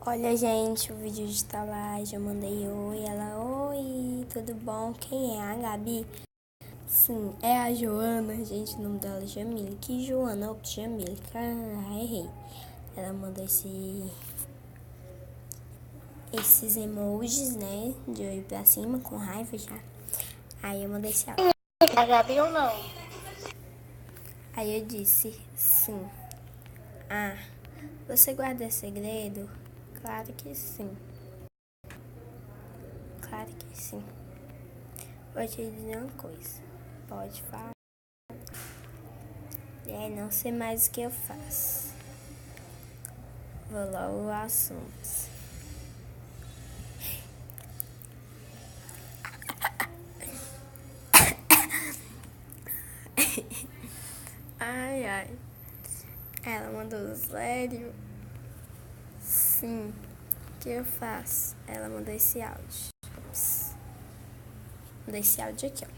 Olha, gente, o vídeo está lá, já mandei oi, ela, oi, tudo bom? Quem é? A Gabi? Sim, é a Joana, gente, o nome dela é Jamile. Que Joana? Ops, Jamile, errei. Ela mandou esses emojis, né, de oi pra cima, com raiva já. Aí eu mandei esse áudio. A Gabi ou não? Aí eu disse, sim. Ah, você guarda segredo? Claro que sim. Claro que sim. Vou te dizer uma coisa. Pode falar. Não sei mais o que eu faço. Vou logo ao assunto. Ai, ai. Ela mandou sério. Sim. O que eu faço? Ela mandou esse áudio. Ops. Mandou esse áudio aqui, ó.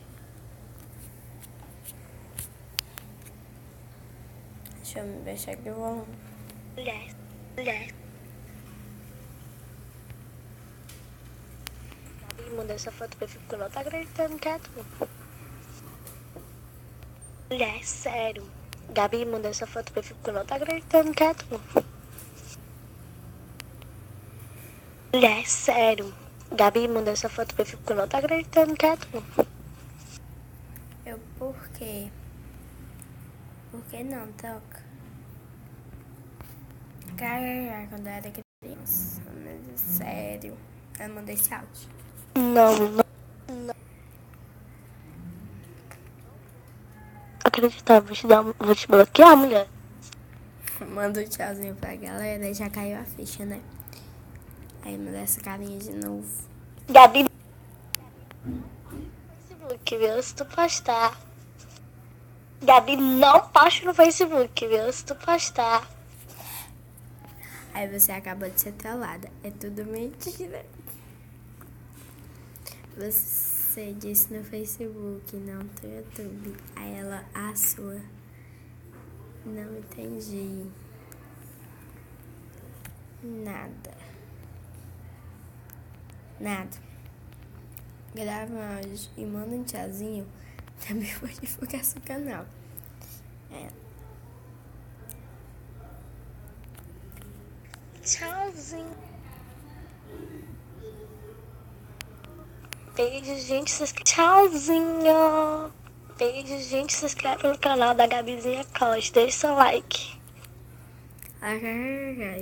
Deixa eu me deixar aqui o volume. Mulher. Gabi, manda essa foto pra ficar, não tá acreditando que é tu. Mulher, sério. Gabi, manda essa foto pra ficar, não tá acreditando que é tu. Mulher, sério. Gabi, manda essa foto pra ficar, não tá acreditando que é tu. Eu, por quê? Por que não toca? Cara, quando eu era criança, mas sério. Ela mandou esse áudio. Não. Acreditar, vou te bloquear, mulher. Manda um tchauzinho pra galera e já caiu a ficha, né? Aí manda essa carinha de novo. Gabi. Facebook, viu? Se tu postar. Gabi, não poste no Facebook, viu? Se tu postar. Aí você acabou de ser trollada. É tudo mentira. Você disse no Facebook, não no YouTube. Aí ela, a sua. Não entendi. Nada. Grava um áudio e manda um tchauzinho. Também vou divulgar seu canal. Tchauzinho. Beijo, gente. Se inscreve. Tchauzinho. Beijo, gente. Se inscreve no canal da Gabizinha Costa. Deixa seu like.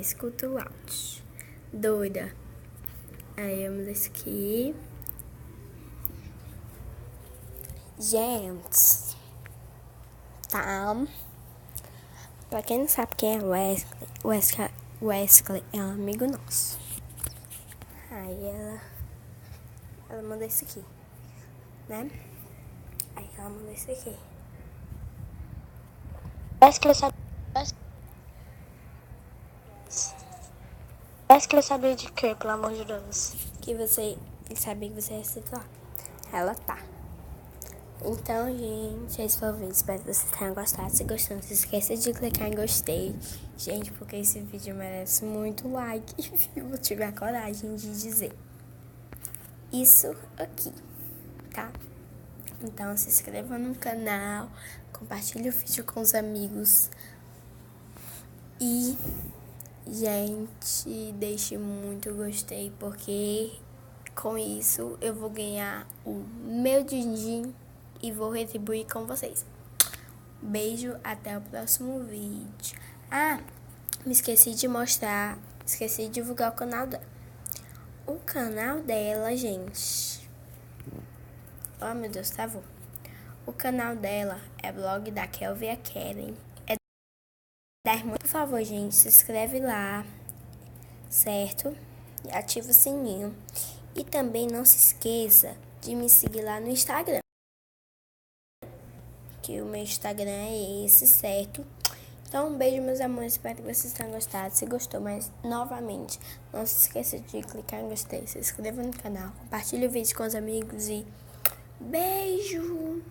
Escuta o áudio. Doida. Aí vamos esse aqui. Gente. Tá. Pra quem não sabe quem é o Wesley é um amigo nosso. Aí ela mandou isso aqui, né? Aí ela mandou isso aqui. Parece que ele sabia de quê, pelo amor de Deus? Que ele sabia que você ia se lá. Ela tá. Então, gente, esse foi o vídeo. Espero que vocês tenham gostado. Se gostou, não se esqueça de clicar em gostei. Gente, porque esse vídeo merece muito like. Eu vou tiver a coragem de dizer isso aqui, tá? Então, se inscreva no canal. Compartilhe o vídeo com os amigos. E, gente, deixe muito gostei. Porque com isso eu vou ganhar o meu din-din e vou retribuir com vocês. Beijo, até o próximo vídeo. Ah, me esqueci de mostrar, esqueci de divulgar o canal dela. O canal dela, gente. Oh, meu Deus, travou. O canal dela é blog da Kelvin e a Karen. Por favor, gente, se inscreve lá, certo? E ativa o sininho. E também não se esqueça de me seguir lá no Instagram. Que o meu Instagram é esse, certo? Então, um beijo, meus amores. Espero que vocês tenham gostado. Se gostou, mas novamente, não se esqueça de clicar em gostei, se inscreva no canal, compartilhe o vídeo com os amigos e beijo!